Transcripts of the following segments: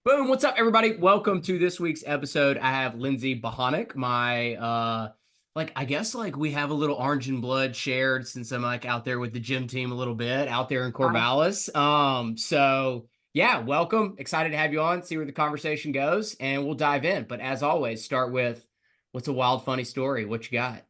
Boom, what's up, everybody? Welcome to this week's episode. I have Lindsey Behonick, my I guess we have a little orange and blood shared since I'm like out there with the gym team a little bit out there in Hi. Corvallis. So yeah, welcome. Excited to have you on, see where the conversation goes, and we'll dive in. But as always, start with what's a wild, funny story? What you got?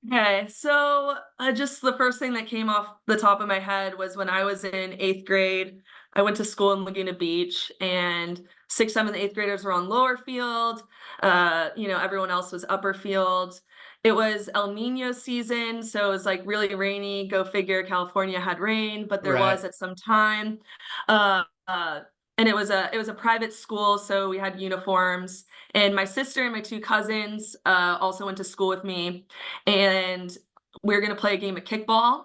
Okay, so just the first thing that came off the top of my head was when I was in eighth grade. I went to school in Laguna Beach, and sixth, seventh, eighth graders were on lower field. Everyone else was upper field. It was El Nino season, so it was like really rainy. Go figure, California had rain, but there Right. was at some time. Uh, uh, and it was a private school, so we had uniforms. And my sister and my two cousins also went to school with me, and we were going to play a game of kickball.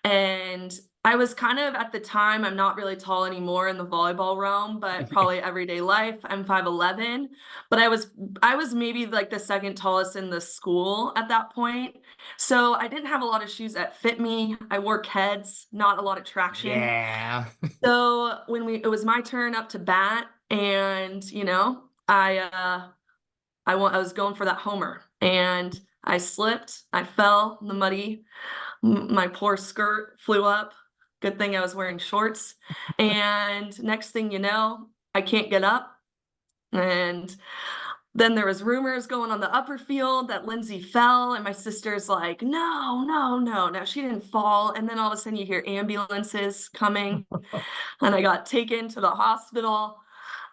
And I was kind of at the time, I'm not really tall anymore in the volleyball realm, but probably everyday life, I'm 5'11. But I was maybe like the second tallest in the school at that point. So I didn't have a lot of shoes that fit me. I wore Keds, not a lot of traction. Yeah. So it was my turn up to bat, and I was going for that homer, and I slipped. I fell in the muddy. My poor skirt flew up. Good thing I was wearing shorts. And next thing you know, I can't get up. And then there was rumors going on the upper field that Lindsay fell, and my sister's like, "No, no, no, no, she didn't fall." And then all of a sudden, you hear ambulances coming, and I got taken to the hospital.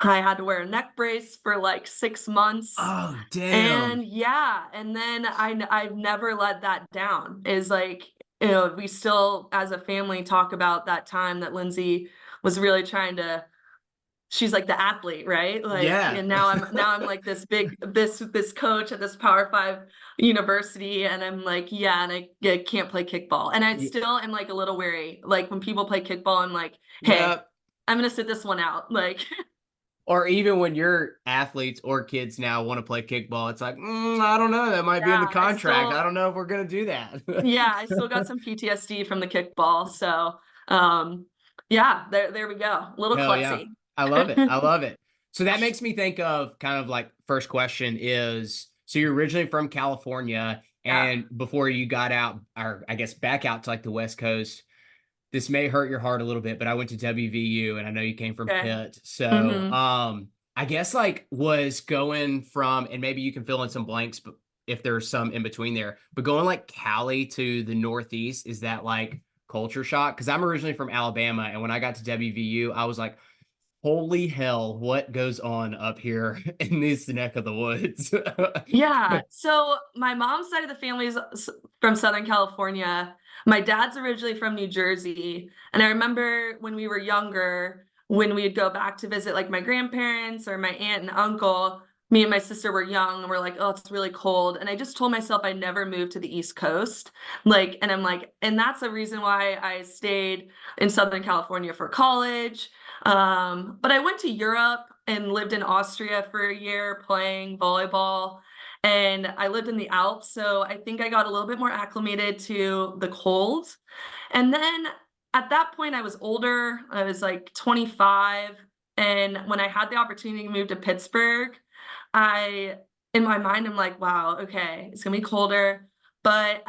I had to wear a neck brace for like 6 months. Oh, damn. And yeah, and then I've never let that down. Is like, we still as a family talk about that time that Lindsay was really trying to, she's like the athlete, right? Like, Yeah. and now I'm like this coach at this Power 5 university, and I'm like, yeah, and I can't play kickball. And I still am like a little wary. Like when people play kickball, I'm like, hey, Yeah. I'm gonna sit this one out. Like, Or even when your athletes or kids now want to play kickball, it's like, I don't know. That might be in the yeah, contract. I don't know if we're going to do that. I still got some PTSD from the kickball. So, um, yeah, there we go. A little Hell yeah. klutzy. I love it. I love it. So that makes me think of kind of like first question is, so you're originally from California, Yeah. and before you got out, or I guess back out to like the West Coast, this may hurt your heart a little bit, but I went to WVU and I know you came from Okay. Pitt. So, Mm-hmm. I guess like was going from, and maybe you can fill in some blanks, but if there's some in between there, but going like Cali to the Northeast, is that like culture shock? Because I'm originally from Alabama, and when I got to WVU, I was like, holy hell, what goes on up here in this neck of the woods? Yeah. So my mom's side of the family is from Southern California. My dad's originally from New Jersey. And I remember when we were younger, when we'd go back to visit like my grandparents or my aunt and uncle, me and my sister were young and we're like, oh, it's really cold. And I just told myself I never moved to the East Coast. Like, and I'm like, and that's the reason why I stayed in Southern California for college. But I went to Europe and lived in Austria for a year playing volleyball. And I lived in the Alps, so I think I got a little bit more acclimated to the cold. And then at that point, I was older. I was like 25. And when I had the opportunity to move to Pittsburgh, in my mind, I'm like, wow, okay, it's gonna be colder. But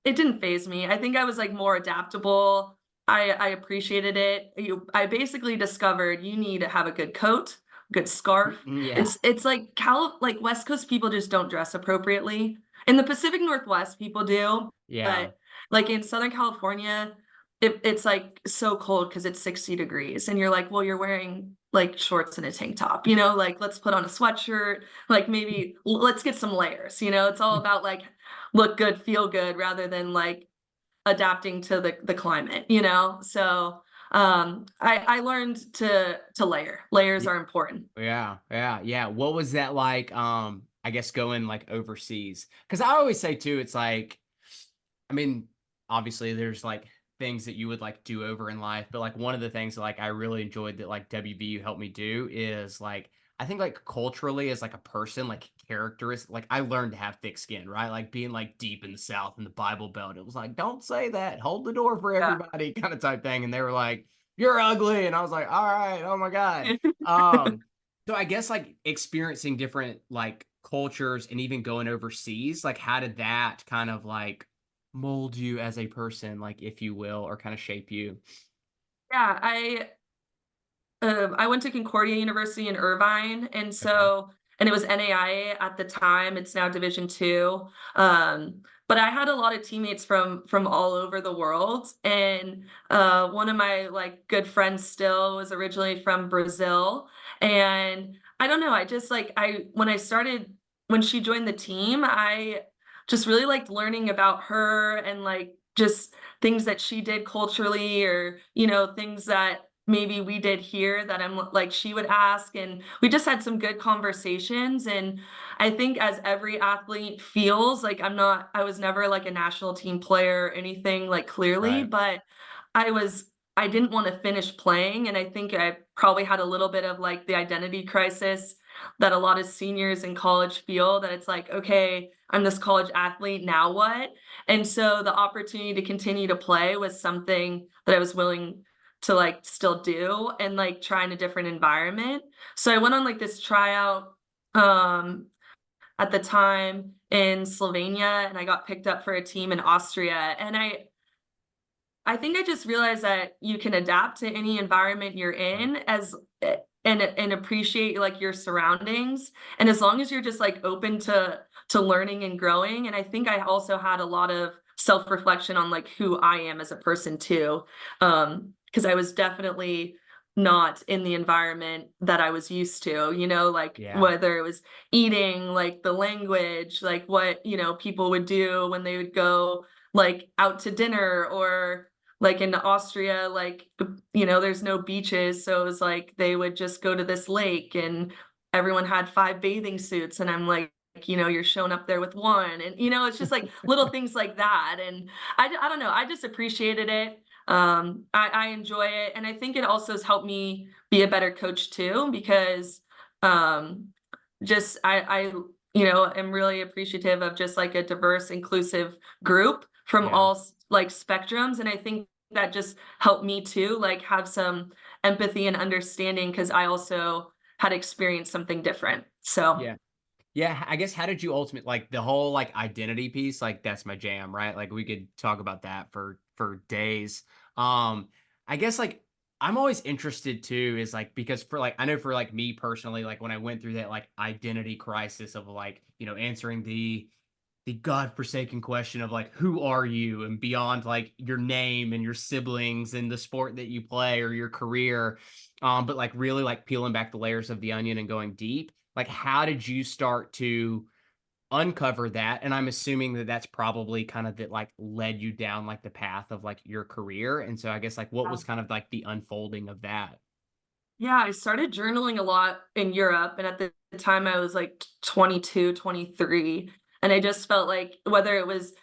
it didn't phase me. I think I was like more adaptable. I appreciated it. I basically discovered you need to have a good coat, good scarf. Yeah. It's like like West Coast people just don't dress appropriately. In the Pacific Northwest, people do, Yeah. but like in Southern California, it's like so cold because it's 60 degrees, and you're like, well, you're wearing like shorts and a tank top, like let's put on a sweatshirt, like maybe let's get some layers, it's all about like look good, feel good, rather than like adapting to the climate, so I learned to layer. Layers are important. Yeah, yeah, yeah. What was that like? I guess going like overseas. Because I always say too, it's like, I mean, obviously there's like things that you would like do over in life, but like one of the things that like I really enjoyed that like WVU helped me do is like I think like culturally as like a person, like characteristic, like I learned to have thick skin, right? Like being like deep in the South in the Bible Belt. It was like, don't say that, hold the door for Yeah. everybody, kind of type thing. And they were like, you're ugly. And I was like, all right, oh my God. Um, So I guess like experiencing different like cultures and even going overseas, like how did that kind of like mold you as a person, like if you will, or kind of shape you? Yeah, I went to Concordia University in Irvine, and Okay. so and it was NAIA at the time, it's now Division II, but I had a lot of teammates from all over the world, and, one of my, like, good friends still was originally from Brazil, and I don't know, I just, like, I when I started when she joined the team, I just really liked learning about her and, like, just things that she did culturally or, things that maybe we did here that like she would ask, and we just had some good conversations. And I think as every athlete feels like I was never like a national team player or anything like clearly, Right. but I didn't want to finish playing, and I think I probably had a little bit of like the identity crisis that a lot of seniors in college feel, that it's like, okay, I'm this college athlete, now what? And so the opportunity to continue to play was something that I was willing to like still do and like try in a different environment. So I went on like this tryout um at the time in Slovenia, and I got picked up for a team in Austria. And I think I just realized that you can adapt to any environment you're Right. in and appreciate like your surroundings. And as long as you're just like open to learning and growing. And I think I also had a lot of self-reflection on like who I am as a person too. Because I was definitely not in the environment that I was used to, like Yeah. whether it was eating, like the language, like what, people would do when they would go like out to dinner, or like in Austria, like, there's no beaches. So it was like they would just go to this lake and everyone had 5 bathing suits. And I'm like, you're showing up there with one. And, it's just like little things like that. And I don't know. I just appreciated it. I enjoy it. And I think it also has helped me be a better coach too, because um, just am really appreciative of just like a diverse, inclusive group from Yeah. all like spectrums. And I think that just helped me too, like have some empathy and understanding, because I also had experienced something different. So Yeah. Yeah, I guess how did you ultimate like the whole like identity piece, like that's my jam, right? Like we could talk about that for days. Um I guess like I'm always interested too is like because for like I know for like me personally, like when I went through that like identity crisis of like, answering the godforsaken question of like who are you and beyond like your name and your siblings and the sport that you play or your career, but like really like peeling back the layers of the onion and going deep, like how did you start to uncover that? And I'm assuming that that's probably kind of that like led you down like the path of like your career, and so I guess like what was kind of like the unfolding of that? yeah, I started journaling a lot in Europe, and at the time I was like 22, 23, and I just felt like whether it was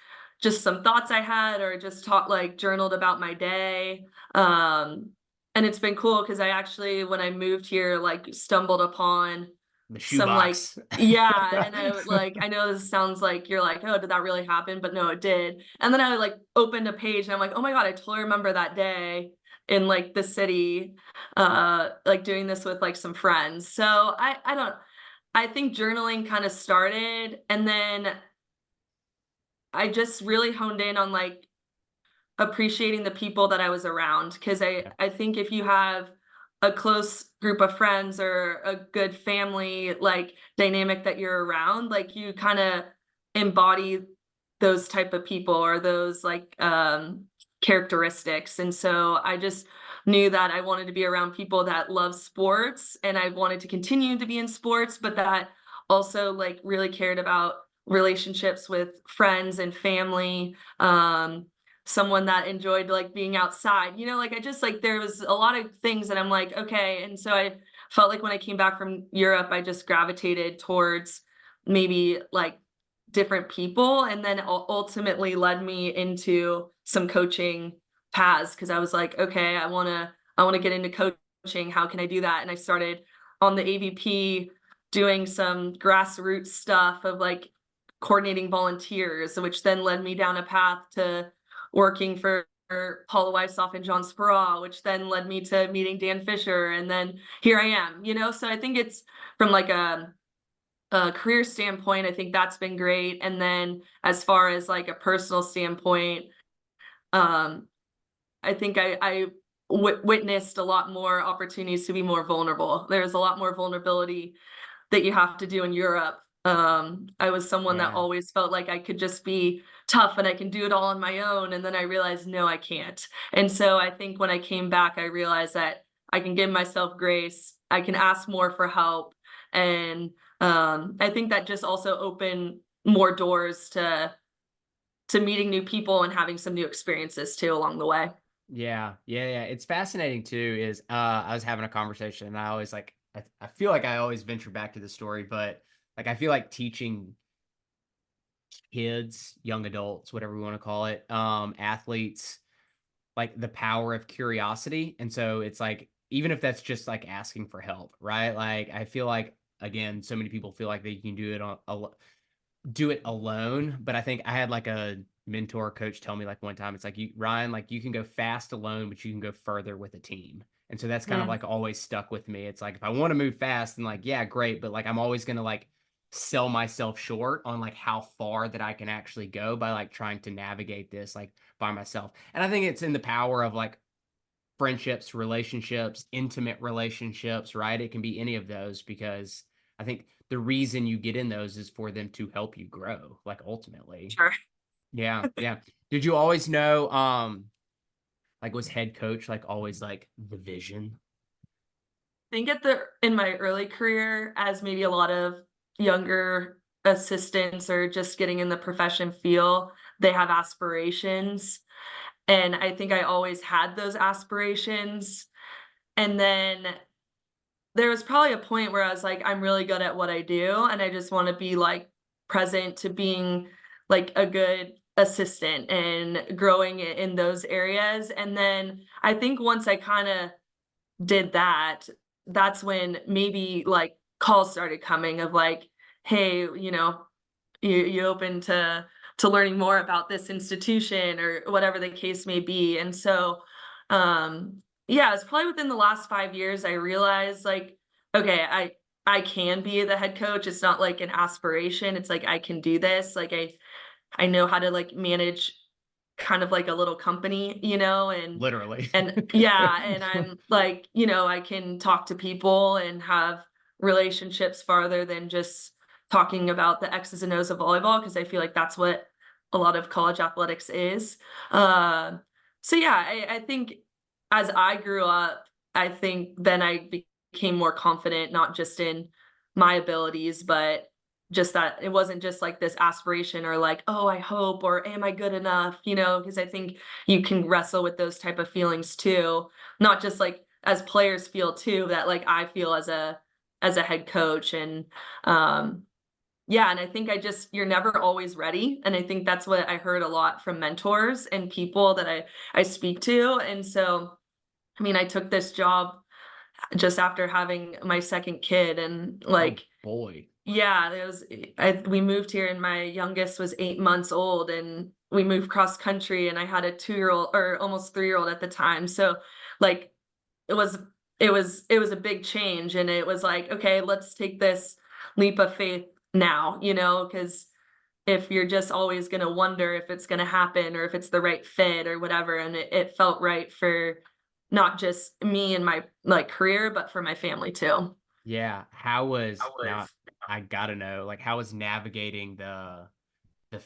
just some thoughts I had or just journaled about my day. Um, and it's been cool because I actually, when I moved here, like stumbled upon The some like shoebox. yeah, and I know this sounds like you're like, oh, did that really happen? But no, it did. And then I like opened a page and I'm like, oh my God, I totally remember that day in like the city, like doing this with like some friends. So I don't I think journaling kind of started, and then I just really honed in on like appreciating the people that I was around, because Yeah. I think if you have a close group of friends or a good family like dynamic that you're around, like you kind of embody those type of people or those like characteristics. And so I just knew that I wanted to be around people that love sports, and I wanted to continue to be in sports, but that also like really cared about relationships with friends and family. Someone that enjoyed like being outside, like I just like there was a lot of things that I'm like, okay. And so I felt like when I came back from Europe, I just gravitated towards maybe like different people, and then ultimately led me into some coaching paths, because I was like, okay, I want to get into coaching. How can I do that? And I started on the AVP doing some grassroots stuff of like coordinating volunteers, which then led me down a path to working for Paula Weissoff and John Speraw, which then led me to meeting Dan Fisher, and then here I am, you know? So I think it's from like a career standpoint, I think that's been great. And then as far as like a personal standpoint, um, I think I witnessed a lot more opportunities to be more vulnerable. There's a lot more vulnerability that you have to do in Europe. I was someone that Yeah. always felt like I could just be tough and I can do it all on my own. And then I realized, no, I can't. And so I think when I came back, I realized that I can give myself grace. I can ask more for help. And I think that just also opened more doors to meeting new people and having some new experiences too along the way. Yeah, yeah, yeah. It's fascinating too. Is I was having a conversation, and I always like I feel like I always venture back to the story, but like I feel like teaching kids, young adults, whatever we want to call it, athletes, like the power of curiosity. And so it's like even if that's just like asking for help, right? Like I feel like again, so many people feel like they can do it do it alone. But I think I had like a mentor coach tell me like one time, it's like you Ryan, like you can go fast alone, but you can go further with a team. And so that's kind of Mm, like always stuck with me. It's like if I want to move fast and like, yeah, great, but like I'm always gonna like sell myself short on like how far that I can actually go by like trying to navigate this like by myself. And I think it's in the power of like friendships, relationships, intimate relationships, right? It can be any of those because I think the reason you get in those is for them to help you grow, like ultimately. sure. Yeah, yeah. Did you always know, like was head coach like always like the vision? Think at the in my early career, as maybe a lot of younger assistants or just getting in the profession feel, they have aspirations. And I think I always had those aspirations. And then there was probably a point where I was like, I'm really good at what I do, and I just want to be like present to being like a good assistant and growing in those areas. And then I think once I kind of did that, that's when maybe like calls started coming of like, hey, you know, you open to learning more about this institution or whatever the case may be. And so yeah, it's probably within the last 5 years I realized like, okay, I can be the head coach. It's not like an aspiration. It's like I can do this. Like I know how to like manage kind of like a little company, you know, Literally. and yeah, and I'm like, you know, I can talk to people and have relationships farther than just talking about the X's and O's of volleyball because I feel like that's what a lot of college athletics is. Uh, so yeah, I think as I grew up, I think then I became more confident, not just in my abilities, but just that it wasn't just like this aspiration or like, oh, I hope, or am I good enough? You know, because I think you can wrestle with those type of feelings too, not just like as players feel too, that like I feel as a head coach. And um yeah, and I think you're never always ready. And I think that's what I heard a lot from mentors and people that I speak to. And so I mean, I took this job just after having my second kid and Oh like boy. yeah, there was we moved here and my youngest was 8 months old and we moved cross country and I had a 2-year-old or almost 3-year-old at the time. So like it was it was a big change and it was like, okay, let's take this leap of faith now, you know, because if you're just always going to wonder if it's going to happen or if it's the right fit or whatever, and it felt right for not just me and my like career, but for my family too. Yeah. How was now I gotta know, like how was navigating the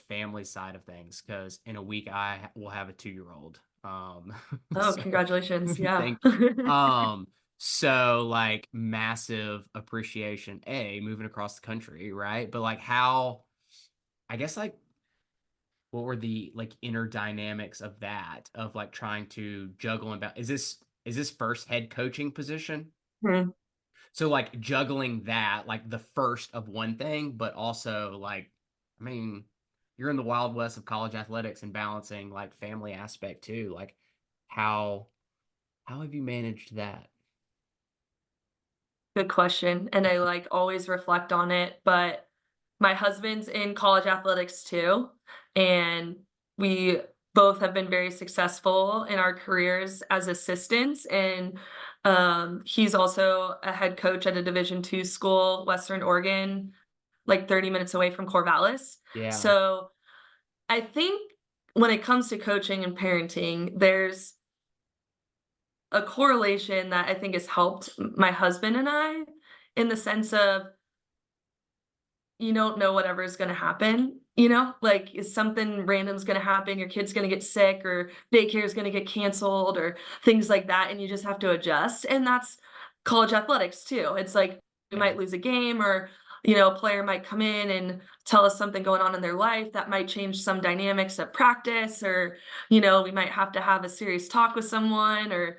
family side of things? Because in a week will have a 2-year old. Oh, So congratulations. Yeah. thank you. So like massive appreciation, moving across the country, right? But like how, I guess like what were the like inner dynamics of that, of like trying to juggle and is this first head coaching position? Mhm. So like juggling that, like the first of one thing, but also like, I mean, you're in the wild west of college athletics and balancing like family aspect too. Like how how have you managed that? Good question. And I like always reflect on it, but my husband's in college athletics too. And we both have been very successful in our careers as assistants, and he's also a head coach at a Division II school, Western Oregon, like 30 minutes away from Corvallis. Yeah. So I think when it comes to coaching and parenting, there's a correlation that I think has helped my husband and I, in the sense of you don't know whatever is gonna happen, you know? Like, is something random's gonna happen, your kid's gonna get sick, or daycare is gonna get canceled, or things like that, and you just have to adjust, and that's college athletics too. It's like, we Yeah. might lose a game or, you know, a player might come in and tell us something going on in their life that might change some dynamics of practice, or, you know, we might have to have a serious talk with someone, or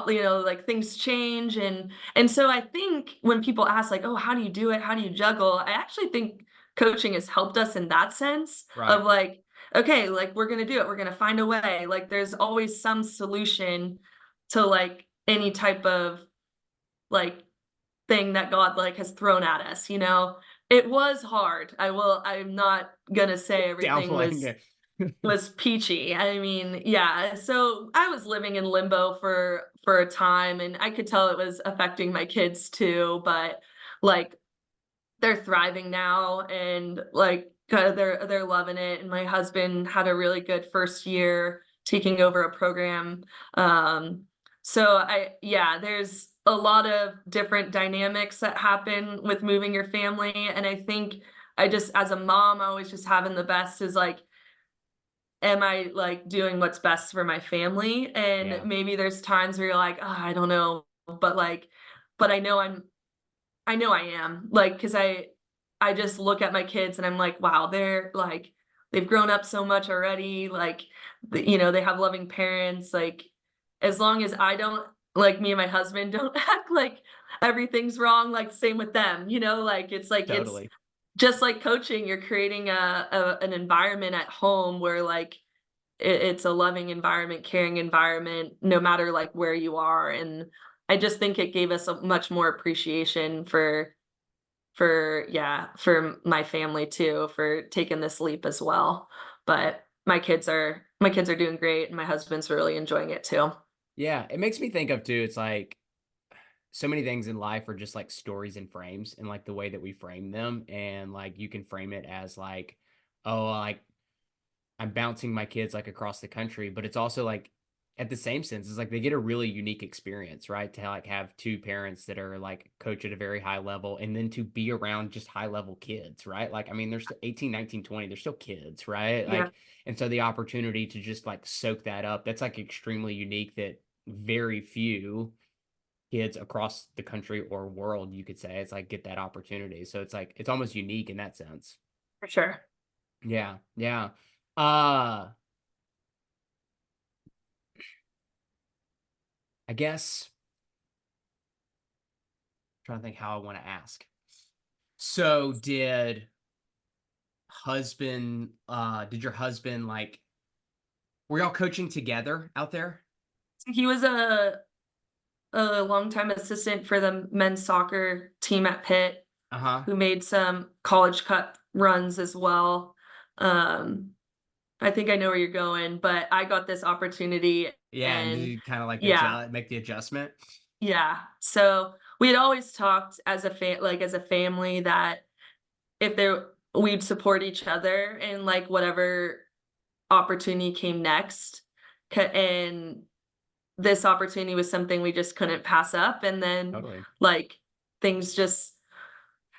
you know, like things change. And so I think when people ask like, oh, how do you do it, how do you juggle, I actually think coaching has helped us in that sense Right. of like, okay, like we're going to do it, we're going to find a way, like there's always some solution to like any type of like thing that God like has thrown at us, you know. It was hard, I'm not gonna say everything Downplaying it. was peachy. I mean, yeah, so I was living in limbo for a time, and I could tell it was affecting my kids too, but, like, they're thriving now, and, like, kinda they're loving it, and my husband had a really good first year taking over a program, so there's a lot of different dynamics that happen with moving your family, and I think I just as a mom, always just having the best is, like, am I, like, doing what's best for my family? And Yeah. maybe there's times where you're like, "Oh, I don't know," but, like but I know I am, like, 'cause I just look at my kids and I'm like, "Wow, they're, like they've grown up so much already," like, you know, they have loving parents, like, as long as I don't like, me and my husband don't act like everything's wrong, like, same with them, you know, it's Totally. just like coaching, you're creating an environment at home where, like, it's a loving environment, caring environment, no matter, like, where you are, and I just think it gave us a much more appreciation for my family too, for taking this leap as well, but my kids are doing great, and my husband's really enjoying it too. Yeah. It makes me think of too, it's like so many things in life are just like stories and frames and like the way that we frame them. And like you can frame it as like, oh, like I'm bouncing my kids like across the country, but it's also like at the same sense, it's like they get a really unique experience, right? To like have two parents that are like coach at a very high level and then to be around just high level kids, right? Like, I mean, they're still 18, 19, 20, they're still kids, right? Yeah, Like, and so the opportunity to just like soak that up, that's like extremely unique that very few kids across the country or world, you could say, it's like get that opportunity. So it's like, it's almost unique in that sense. for sure. Yeah. Yeah. Uh, I guess trying to think how I want to ask. So did your husband like were y'all coaching together out there? He was a longtime assistant for the men's soccer team at Pitt, Uh-huh. who made some college cup runs as well. Um, I think I know where you're going, but I got this opportunity Yeah, and did and you kind of like yeah, adjust make the adjustment? yeah. So we had always talked as as a family that if there we'd support each other in like whatever opportunity came next. And this opportunity was something we just couldn't pass up. And then Totally. like things just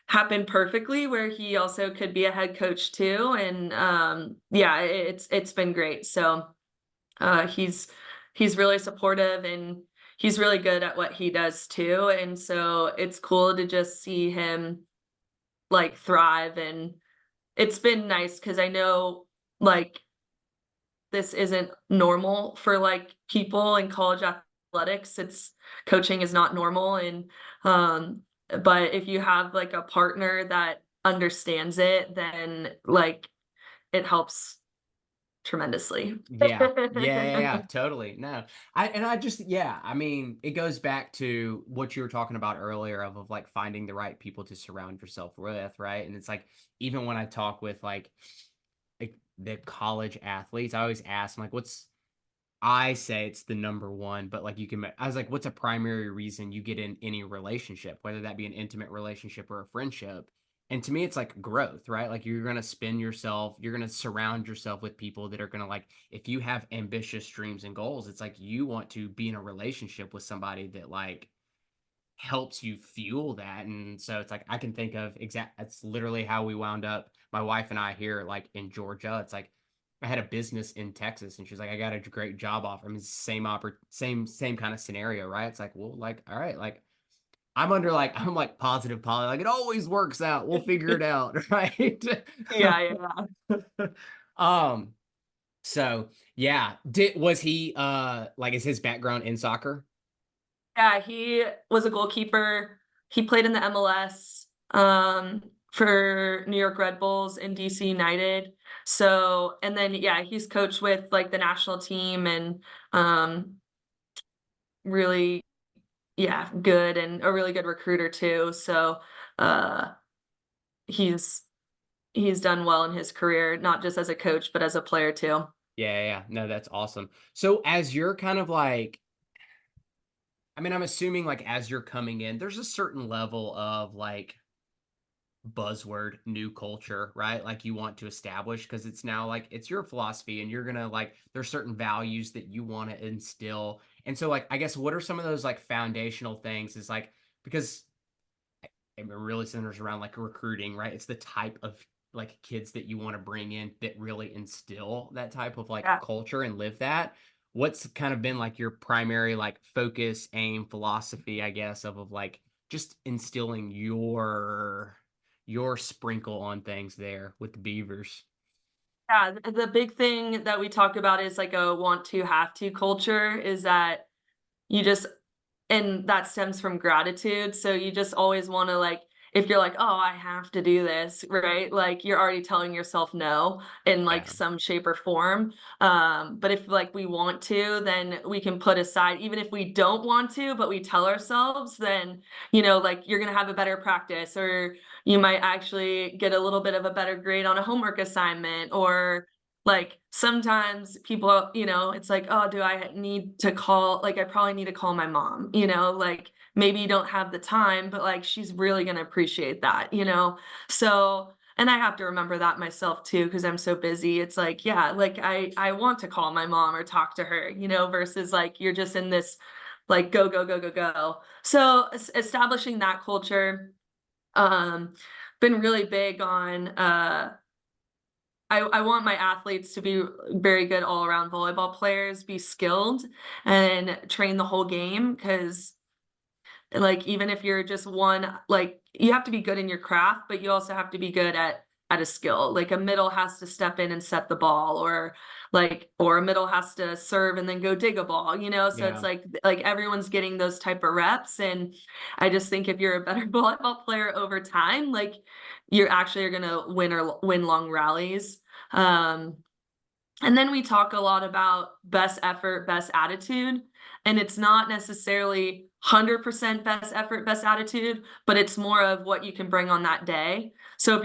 happened perfectly where he also could be a head coach too. And it's been great. So he's really supportive and he's really good at what he does too. And so it's cool to just see him like thrive, and it's been nice because I know like this isn't normal for like people in college athletics. It's coaching is not normal, and um but if you have like a partner that understands it, then like it helps tremendously. Yeah. Yeah, totally. No. I just yeah, I mean, it goes back to what you were talking about earlier of like finding the right people to surround yourself with, right? And it's like even when I talk with like the college athletes, I always ask, I'm like, what's I say it's the number one, but like I was like, what's a primary reason you get in any relationship, whether that be an intimate relationship or a friendship? And to me, it's like growth, right? Like you're going to surround yourself with people that are going to like, if you have ambitious dreams and goals, it's like you want to be in a relationship with somebody that like helps you fuel that. And so it's like I can think of that's literally how we wound up, my wife and I here like in Georgia. It's like I had a business in Texas and she's like, I got a great job offer. I mean, same kind of scenario, right? It's like, well, like, all right, like I'm like positive poly, like it always works out. We'll figure it out, right? Yeah, yeah. um, so yeah. Was he like is his background in soccer? Yeah, he was a goalkeeper. He played in the MLS for New York Red Bulls and DC United. So, and then yeah, he's coached with like the national team and um really yeah, good and a really good recruiter too. So, uh he's he's done well in his career, not just as a coach, but as a player too. Yeah, yeah. No, that's awesome. So as you're kind of like I mean, I'm assuming like as you're coming in, there's a certain level of like buzzword new culture, right? Like you want to establish because it's now like it's your philosophy and you're gonna like there's certain values that you want to instill. And so like I guess what are some of those like foundational things is like because it really centers around like recruiting, right? It's the type of like kids that you want to bring in that really instill that type of like Yeah. culture and live that. What's kind of been like your primary like focus, aim, philosophy, I guess, of like just instilling your sprinkle on things there with the Beavers? Yeah, the big thing that we talk about is like a want to have to culture is that you just and that stems from gratitude, so you just always wanna, like if you're like, "Oh, I have to do this," right? Like, you're already telling yourself no in, like, Yeah, some shape or form, but if, like, we want to, then we can put aside even if we don't want to, but we tell ourselves, then, like, you're gonna have a better practice, or you might actually get a little bit of a better grade on a homework assignment, or like, sometimes people, it's like, "Oh, do I need to call" like, I probably need to call my mom, like, maybe you don't have the time, but, like, she's really gonna appreciate that, So and I have to remember that myself too, because 'cause I'm so busy. It's like, yeah, like, I want to call my mom or talk to her, versus, like, you're just in this, like, go, go, go, go, go. So, establishing that culture, um, been really big on, I want my athletes to be very good all around volleyball players, be skilled, and train the whole game. Because like, even if you're just one like, you have to be good in your craft, but you also have to be good at a skill. Like, a middle has to step in and set the ball, or a middle has to serve and then go dig a ball, So it's yeah, like everyone's getting those type of reps, and I just think if you're a better volleyball player over time, like, you're actually are gonna win long rallies. Um, and then we talk a lot about best effort, best attitude. And it's not necessarily 100% best effort, best attitude, but it's more of what you can bring on that day. So if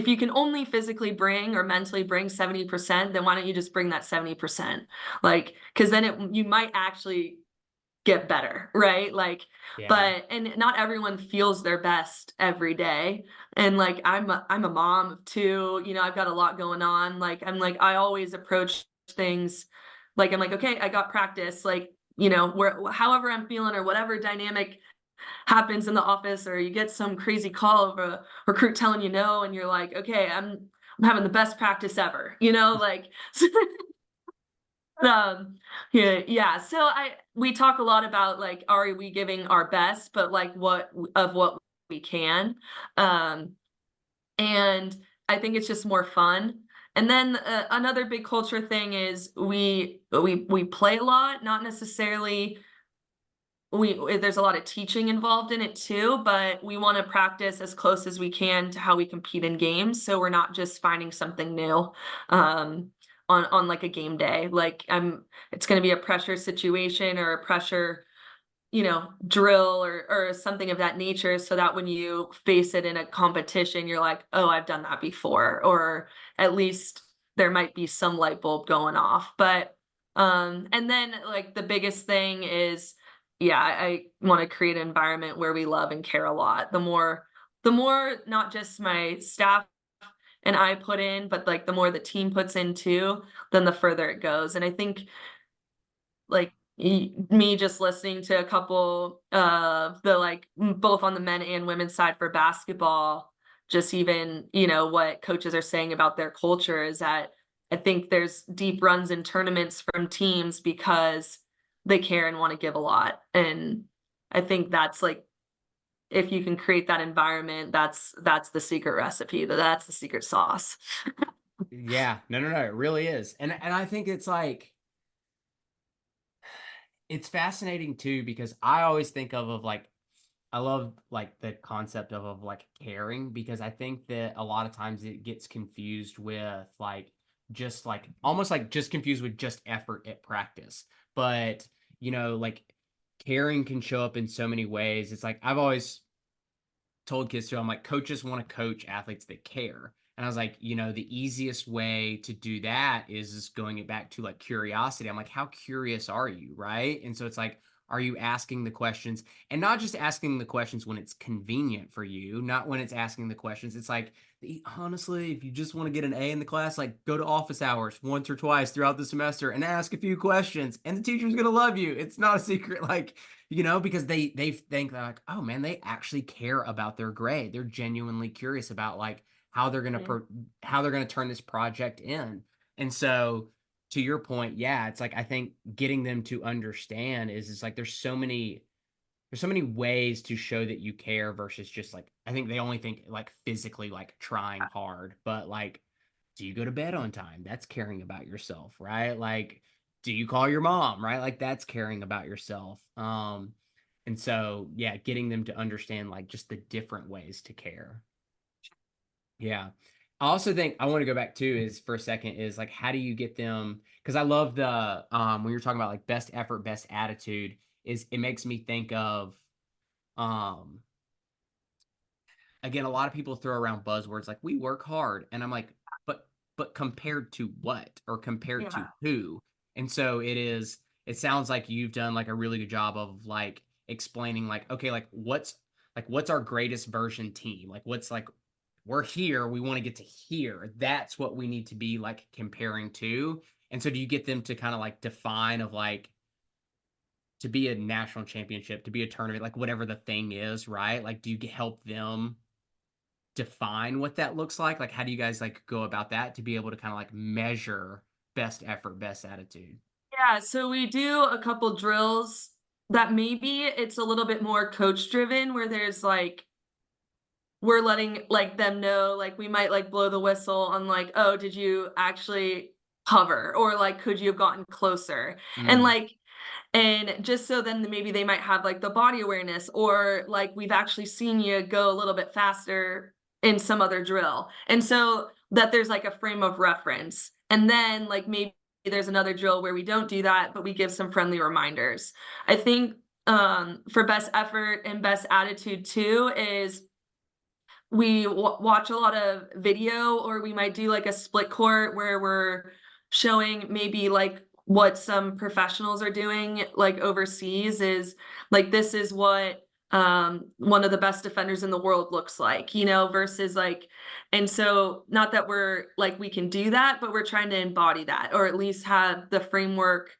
you can only physically bring or mentally bring 70%, then why don't you just bring that 70%? Like, because then you might actually get better, right? Like, yeah, and not everyone feels their best every day. And like I'm a mom of two, I've got a lot going on. Like I always approach things like I'm like, okay, I got practice, like, where however I'm feeling or whatever dynamic happens in the office, or you get some crazy call of a recruit telling you no, and you're like, okay, I'm having the best practice ever, like Um, yeah, yeah. So we talk a lot about like, are we giving our best, but like what we can. Um, and I think it's just more fun. And then another big culture thing is we play a lot, not necessarily there's a lot of teaching involved in it too, but we want to practice as close as we can to how we compete in games, so we're not just finding something new on like a game day. Like it's going to be a pressure situation or a pressure drill or something of that nature, so that when you face it in a competition, you're like, oh, I've done that before, or at least there might be some light bulb going off. But and then like the biggest thing is, yeah, I want to create an environment where we love and care a lot. The more not just my staff and I put in, but like the more the team puts in too, then the further it goes. And I think like me just listening to a couple of the both on the men and women's side for basketball, just even what coaches are saying about their culture is that I think there's deep runs in tournaments from teams because they care and want to give a lot. And I think that's like, if you can create that environment, that's the secret recipe, that's the secret sauce. Yeah, no, it really is. And I think it's like, it's fascinating too, because I always think of like, I love like the concept of like caring, because I think that a lot of times it gets confused with like, just like almost like just confused with just effort at practice. But like, caring can show up in so many ways. It's like, I've always told kids too, I'm like, coaches want to coach athletes that care. And I was like, the easiest way to do that is just going it back to like curiosity. I'm like, how curious are you? Right. And so it's like, are you asking the questions, and not just asking the questions when it's convenient for you, not when it's asking the questions. It's like, honestly, if you just want to get an A in the class, like go to office hours once or twice throughout the semester and ask a few questions, and the teacher's going to love you. It's not a secret. Like, because they think that like, oh man, they actually care about their grade. They're genuinely curious about like how they're gonna how they're gonna turn this project in. And so, to your point, yeah, it's like, I think getting them to understand is it's like, there's so many ways to show that you care versus just like, I think they only think like physically like trying hard, but like, do you go to bed on time? That's caring about yourself, right? Like, do you call your mom, right? Like, that's caring about yourself. And so yeah, getting them to understand like just the different ways to care. Yeah. I also think I want to go back to is for a second is like, how do you get them? Because I love the when you're talking about like best effort, best attitude, is it makes me think of um again, a lot of people throw around buzzwords like we work hard, and I'm like, but compared to what, or compared to Yeah. who? And so it sounds like you've done like a really good job of like explaining like, okay, like what's our greatest version team? Like, what's like, we're here, we want to get to here. That's what we need to be like comparing to. And so do you get them to kind of like define of like, to be a national championship, to be a tournament, like whatever the thing is, right? Like, do you help them define what that looks like? Like, how do you guys like go about that to be able to kind of like measure best effort, best attitude? Yeah, so we do a couple drills that maybe it's a little bit more coach driven, where there's like we're letting like them know, like we might like blow the whistle on like, oh, did you actually hover, or like could you have gotten closer, and Mm, like, and just so then maybe they might have like the body awareness, or like we've actually seen you go a little bit faster in some other drill, and so that there's like a frame of reference. And then like maybe there's another drill where we don't do that, but we give some friendly reminders. I think for best effort and best attitude too is we watch a lot of video, or we might do like a split court where we're showing maybe like what some professionals are doing like overseas, is like, this is what one of the best defenders in the world looks like, versus like, and so not that we're like we can do that, but we're trying to embody that, or at least have the framework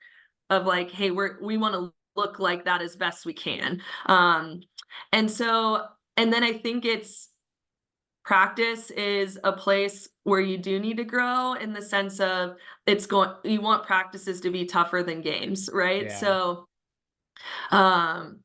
of like, hey, we want to look like that as best we can. And so, and then I think it's practice is a place where you do need to grow, in the sense of you want practices to be tougher than games, right? yeah. So um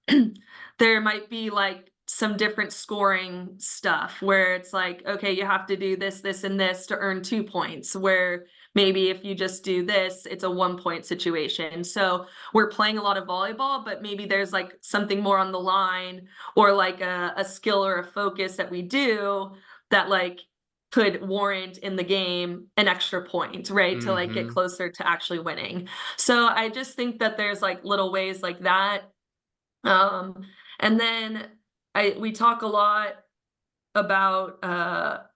there might be like some different scoring stuff where it's like, okay, you have to do this, this, and this to earn 2 points, where maybe if you just do this, it's a 1 point situation. So we're playing a lot of volleyball, but maybe there's like something more on the line, or like a skill or a focus that we do that like could warrant in the game an extra point, right? To like get Mm-hmm. closer to actually winning. So I just think that there's like little ways like that. Um, and then we talk a lot about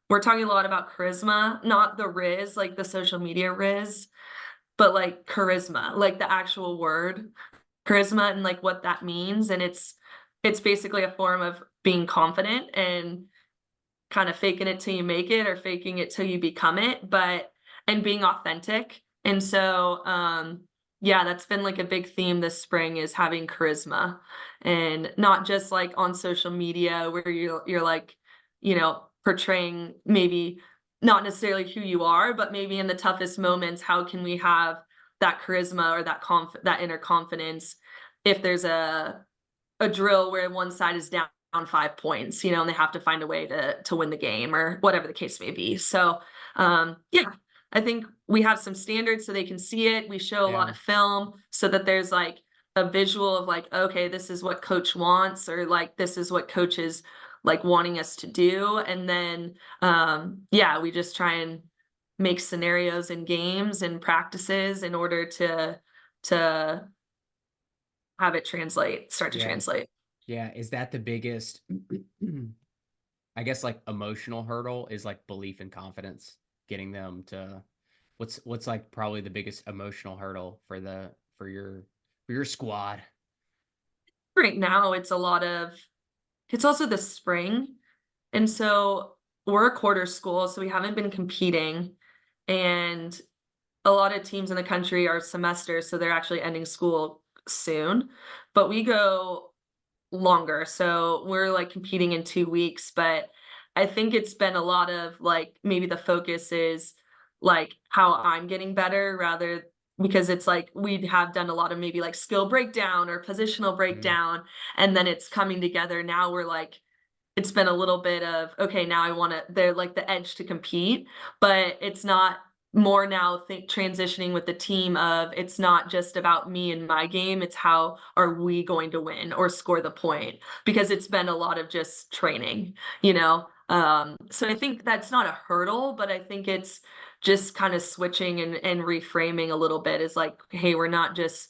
we're talking a lot about charisma, not the Riz, like the social media Riz, but like charisma, like the actual word charisma and like what that means. And it's basically a form of being confident and kind of faking it till you make it or faking it till you become it, but and being authentic. And so yeah, that's been like a big theme this spring is having charisma and not just like on social media where you're like, you know, portraying maybe not necessarily who you are, but maybe in the toughest moments, how can we have that charisma or that inner confidence if there's a drill where one side is down 5 points, you know, and they have to find a way to win the game or whatever the case may be. So yeah, I think we have some standards so they can see it. We show a lot Yeah. of film so that there's like a visual of like, okay, this is what coach wants, or like this is what coach is like wanting us to do. And then yeah, we just try and make scenarios in games and practices in order to have it start to Yeah. translate. Yeah. Is that the biggest, I guess, like emotional hurdle is like belief and confidence, getting them to what's like probably the biggest emotional hurdle for your squad? Right now, it's also the spring. And so we're a quarter school, so we haven't been competing. And a lot of teams in the country are semesters, so they're actually ending school soon. But we go longer. So we're like competing in 2 weeks, but I think it's been a lot of like maybe the focus is like how I'm getting better rather because it's like we have done a lot of maybe like skill breakdown or positional Mhm. breakdown, and then it's coming together. Now we're like it's been a little bit of okay, now I want to they're like the edge to compete, but it's not more now think transitioning with the team of it's not just about me and my game, it's how are we going to win or score the point because it's been a lot of just training, you know. So I think that's not a hurdle, but I think it's just kind of switching and reframing a little bit is like, hey, we're not just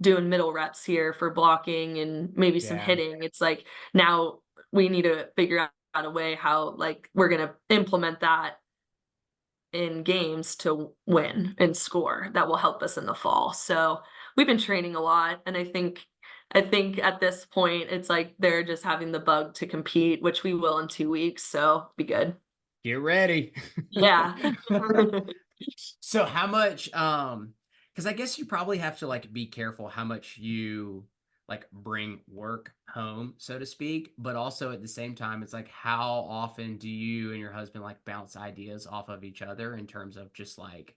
doing middle reps here for blocking and maybe some Yeah. hitting. It's like now we need to figure out a way how like we're going to implement that in games to win and score that will help us in the fall. So we've been training a lot, and I think at this point it's like they're just having the bug to compete, which we will in 2 weeks. So be good. Get ready. Yeah. So how much because I guess you probably have to like be careful how much you like bring work home, so to speak, but also at the same time it's like how often do you and your husband like bounce ideas off of each other in terms of just like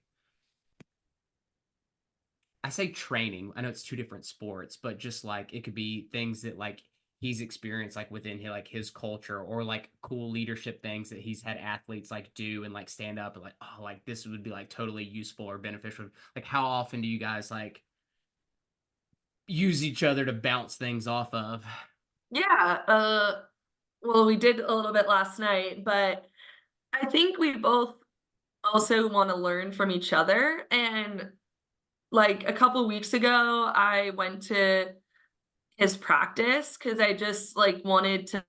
I say training. I know it's two different sports, but just like it could be things that like he's experienced like within his culture or like cool leadership things that he's had athletes like do and like stand up and like oh like this would be like totally useful or beneficial. Like how often do you guys like use each other to bounce things off of? Yeah. Well, we did a little bit last night, but I think we both also want to learn from each other. And like a couple weeks ago, I went to his practice because I just like wanted to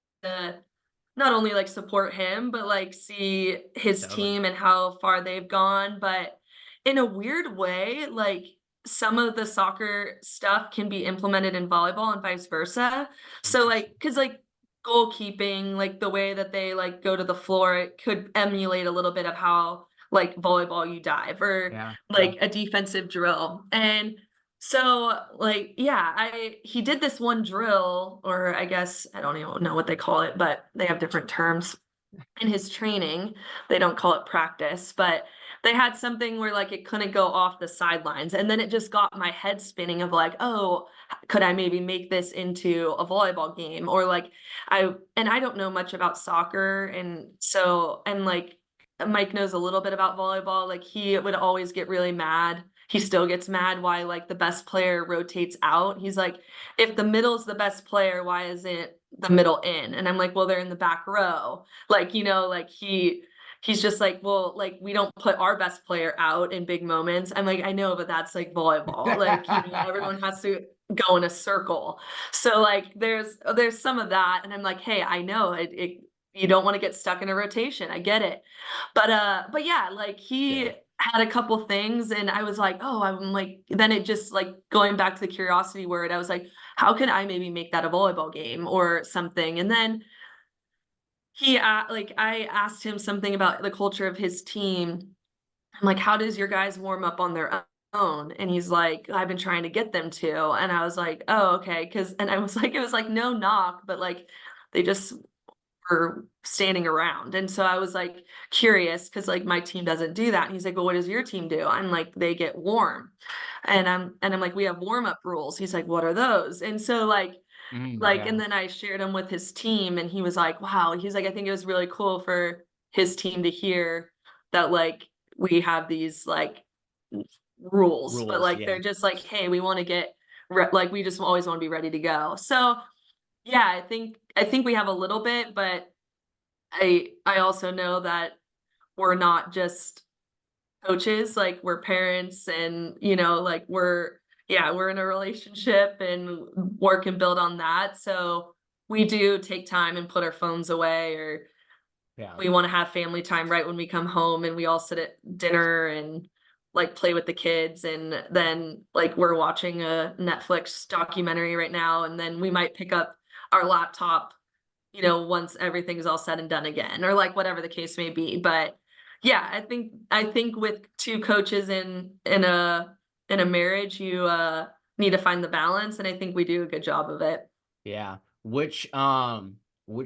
not only like support him, but like see his Totally. team and how far they've gone. But in a weird way, like some of the soccer stuff can be implemented in volleyball and vice versa. So Interesting. like, cause like goalkeeping, like the way that they like go to the floor, it could emulate a little bit of how like volleyball you dive or Yeah. Yeah. like a defensive drill. And so like yeah, I he did this one drill, or I guess I don't even know what they call it, but they have different terms in his training. They don't call it practice, but they had something where like it couldn't go off the sidelines. And then it just got my head spinning of like, oh, could I maybe make this into a volleyball game? Or like I don't know much about soccer. And so, and like Mike knows a little bit about volleyball. Like he would always get really mad. He still gets mad why like the best player rotates out. He's like, if the middle's the best player, why isn't the middle in? And I'm like, well, they're in the back row. Like, you know, like he's just like, well, like we don't put our best player out in big moments. I'm like, I know, but that's like volleyball. Like, you know, everyone has to go in a circle. So like there's some of that. And I'm like, hey, I know it you don't want to get stuck in a rotation. I get it. But yeah, like he Yeah. had a couple things and I was like, oh, I'm like, then it just like going back to the curiosity word, I was like, how can I maybe make that a volleyball game or something? And then like I asked him something about the culture of his team. I'm like, how does your guys warm up on their own? And he's like, I've been trying to get them to. And I was like, oh, okay. And I was like, it was like no knock, but like they just were standing around. And so I was like curious because like my team doesn't do that. And he's like, well, what does your team do? I'm like, they get warm. And I'm like, we have warm up rules. He's like, what are those? And so and Yeah. then I shared him with his team and he was like, wow, he's like, I think it was really cool for his team to hear that like we have these like rules, but Rules. like Yeah. they're just like, hey, we want to get like we just always want to be ready to go. So yeah, I think we have a little bit, but I also know that we're not just coaches, like we're parents and you know, like we're in a relationship and work and build on that. So we do take time and put our phones away or Yeah. we want to have family time right when we come home and we all sit at dinner and like play with the kids and then like we're watching a Netflix documentary right now and then we might pick up our laptop, you know, once everything's all said and done again or like whatever the case may be. But yeah, I think with two coaches in a marriage, you need to find the balance and I think we do a good job of it. Yeah. Which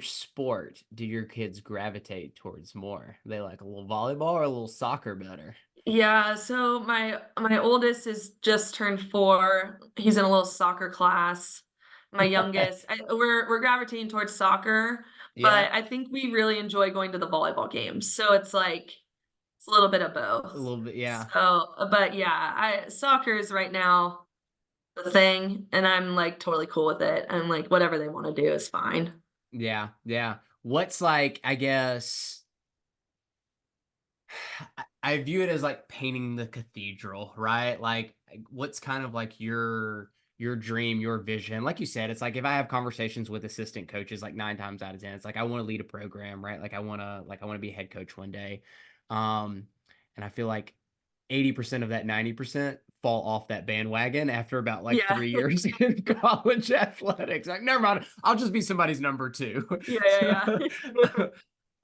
sport do your kids gravitate towards more? They like a little volleyball or a little soccer better? Yeah, so my oldest is just turned 4. He's in a little soccer class. My youngest, we're gravitating towards soccer, Yeah. but I think we really enjoy going to the volleyball games. So it's like it's a little bit of A both. little bit. Yeah. So, but yeah, I soccer is right now the thing, and I'm like totally cool with it. And like whatever they want to do is fine. Yeah. Yeah. What's like, I guess I view it as like painting the cathedral, right? Like what's kind of like your dream, your vision. Like you said, it's like if I have conversations with assistant coaches like 9 times out of 10, it's like I want to lead a program, right? Like I want to be a head coach one day. Um and I feel like 80% of that 90% fall off that bandwagon after about like Yeah. 3 years in college athletics. Like, never mind, I'll just be somebody's number two. Yeah, yeah,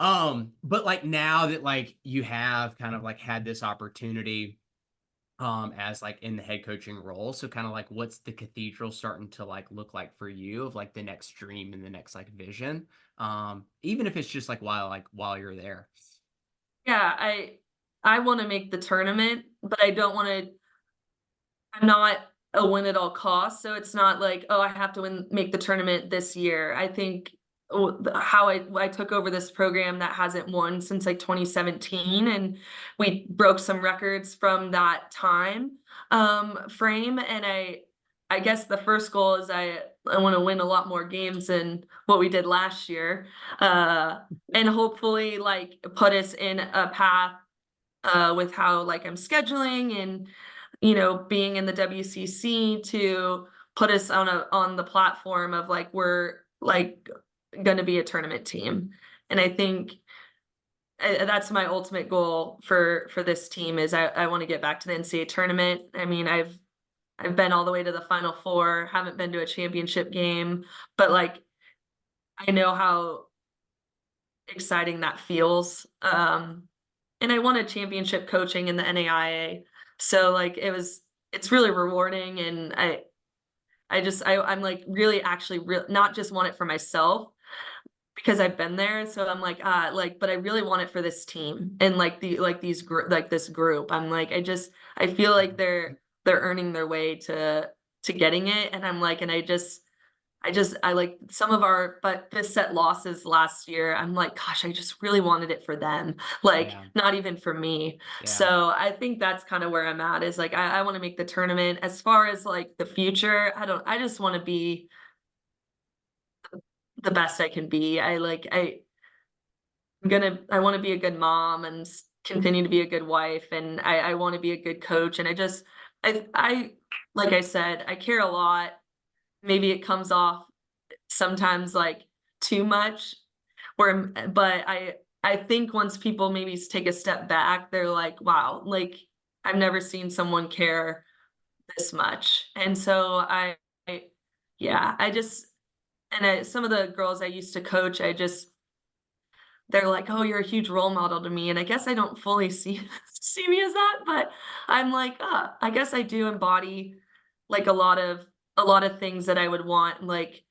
yeah. But like now that like you have kind of like had this opportunity as like in the head coaching role, so kind of like what's the cathedral starting to like look like for you of like the next dream and the next like vision, even if it's just like while you're there. Yeah, I want to make the tournament, but I don't want to I'm not a win at all costs, so it's not like, oh, I have to make the tournament this year. I think how I took over this program that hasn't won since like 2017, and we broke some records from that time frame. And I guess the first goal is I want to win a lot more games than what we did last year, and hopefully like put us in a path with how like I'm scheduling and you know being in the WCC to put us on the platform of like we're like going to be a tournament team. And I think that's my ultimate goal for this team is I want to get back to the NCAA tournament. I mean, I've been all the way to the Final Four, haven't been to a championship game, but like I know how exciting that feels. And I won a championship coaching in the NAIA. So like it's really rewarding and I'm like really actually not just want it for myself because I've been there. So I'm like but I really want it for this team and like this group. I'm like I feel like they're earning their way to getting it and I'm like and I like some of our but fifth set losses last year. I'm like, gosh, I just really wanted it for them, like Yeah. not even for me. Yeah. So I think that's kind of where I'm at is like I want to make the tournament. As far as like the future, I just want to be the best I can be. I want to be a good mom and continue to be a good wife, and I want to be a good coach. And I like I said, I care a lot. Maybe it comes off sometimes like too much, but I think once people maybe take a step back, they're like, wow, like I've never seen someone care this much. And so I yeah, I just and some of the girls I used to coach, they're like, "Oh, you're a huge role model to me." And I guess I don't fully see see me as that, but I'm like, I guess I do embody like a lot of things that I would want like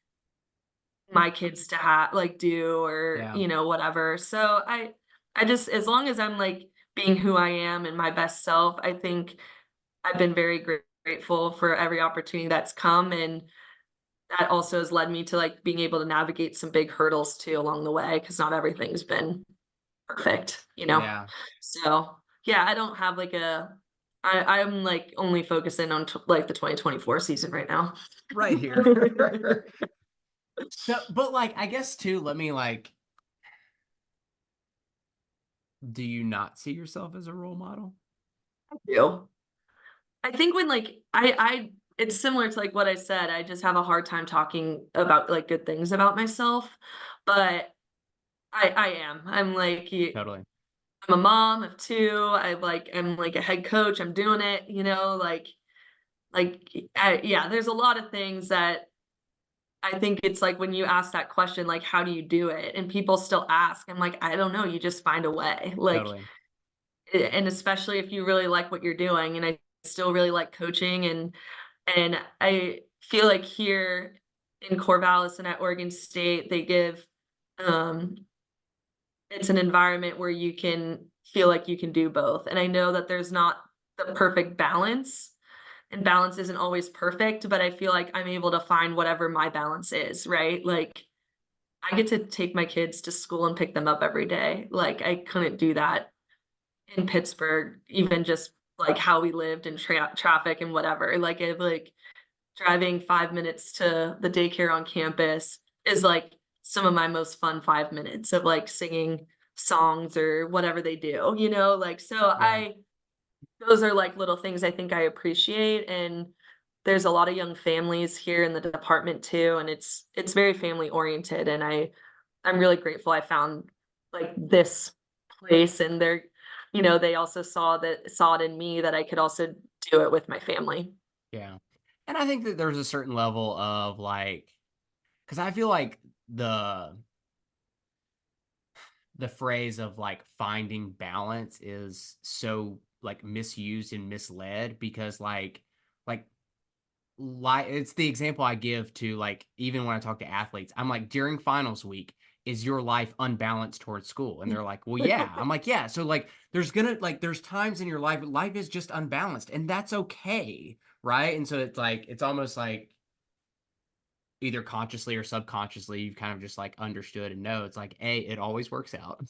my kids to have like do or, Yeah. you know, whatever. So I just as long as I'm like being who I am and my best self, I think I've been very grateful for every opportunity that's come, and that also has led me to like being able to navigate some big hurdles too along the way because not everything's been perfect, you know? Yeah. So, yeah, I don't have like I'm like only focusing on like the 2024 season right now. Right here. So, but like, I guess too, let me like, do you not see yourself as a role model? Do. I think when like I it's similar to like what I said, I just have a hard time talking about like good things about myself, but I am. I'm like Totally. I'm a mom of two. I'm like a head coach. I'm doing it, you know, yeah, there's a lot of things that I think it's like when you ask that question, like, how do you do it? And people still ask. I'm like, I don't know. You just find a way. Totally. And especially if you really like what you're doing. And I still really like coaching, and I feel like here in Corvallis and at Oregon State, they give um it's an environment where you can feel like you can do both. And I know that there's not the perfect balance, and balance isn't always perfect, but I feel like I'm able to find whatever my balance is, right? Like I get to take my kids to school and pick them up every day. Like I couldn't do that in Pittsburgh, even just like how we lived in traffic and whatever. Like driving 5 minutes to the daycare on campus is like some of my most fun 5 minutes of like singing songs or whatever they do, you know? Like so Yeah. I those are like little things I think I appreciate, and there's a lot of young families here in the department too, and it's very family oriented, and I'm really grateful I found like this place, and they're you know, they also saw it in me that I could also do it with my family. Yeah. And I think that there's a certain level of like, because I feel like the phrase of like finding balance is so like misused and misled because like it's the example I give to like even when I talk to athletes, I'm like during finals week, is your life unbalanced towards school? And they're like, well, yeah. I'm like, yeah. So like there's times in your life is just unbalanced, and that's okay. Right. And so it's like it's almost like either consciously or subconsciously, you've kind of just like understood and know it's like A, it always works out.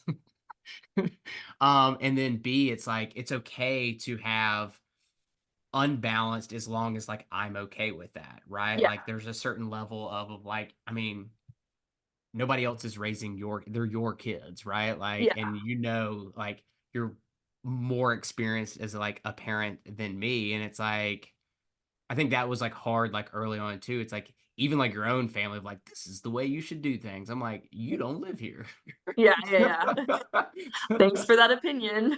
And then B, it's like it's okay to have unbalanced as long as like I'm okay with that, right? Yeah, Like there's a certain level of like, I mean, nobody else is raising they're your kids, right? Like, yeah, and you know, like you're more experienced as like a parent than me. And it's like, I think that was like hard, like early on too. It's like even like your own family, like this is the way you should do things. I'm like, you don't live here. yeah. Thanks for that opinion.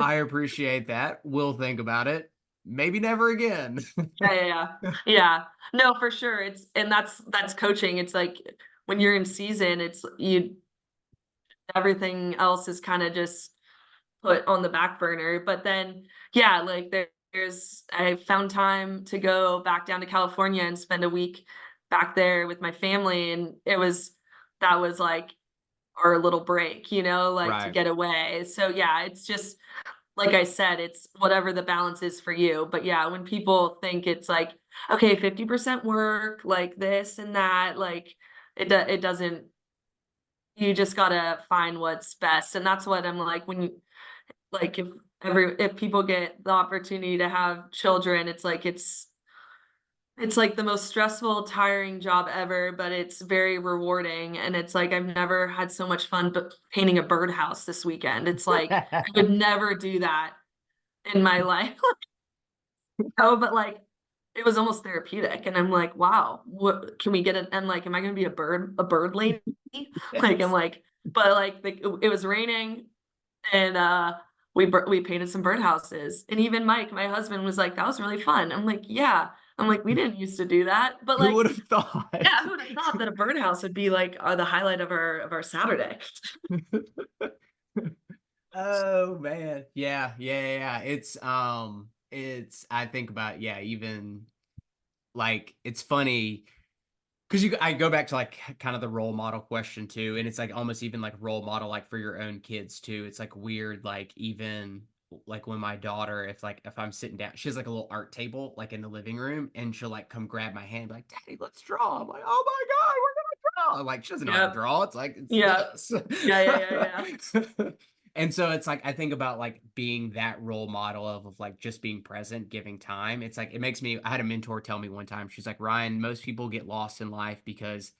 I appreciate that. We'll think about it. Maybe never again. Yeah. Yeah. No, for sure. It's and that's coaching. It's like when you're in season, it's you everything else is kind of just put on the back burner. But then, yeah, like there's I found time to go back down to California and spend a week back there with my family, and that was like our little break, you know, like to Right. get away. So yeah, it's just like I said, it's whatever the balance is for you. But yeah, when people think it's like, okay, 50% work, like this and that, like it doesn't, you just gotta find what's best. And that's what I'm like when you like if people get the opportunity to have children, it's like It's like the most stressful, tiring job ever, but it's very rewarding. And it's like I've never had so much fun but painting a birdhouse this weekend. It's like I would never do that in my life. Oh, but like it was almost therapeutic. And I'm like, wow, what can we get it? And like, am I gonna be a bird lady? Like I'm Yes. like, but like it was raining and we painted some birdhouses. And even Mike, my husband, was like, that was really fun. I'm like, yeah. I'm like, we didn't used to do that. But Who like, would have thought? yeah, who would have thought that a birdhouse would be like the highlight of our Saturday? Oh man. Yeah, yeah, yeah. Yeah. It's I think about, yeah, even like it's funny because I go back to like kind of the role model question too, and it's like almost even like role model like for your own kids too. It's like weird, like even like when my daughter, if I'm sitting down, she has like a little art table like in the living room, and she'll like come grab my hand, be like, "Daddy, let's draw." I'm like, "Oh my God, we're gonna draw!" Like she doesn't know how to Yep. draw. It's like it's Yeah. this. Yeah. Yeah. Yeah. Yeah. And so it's like I think about like being that role model of like just being present, giving time. It's like it makes me I had a mentor tell me one time, she's like, Ryan, most people get lost in life because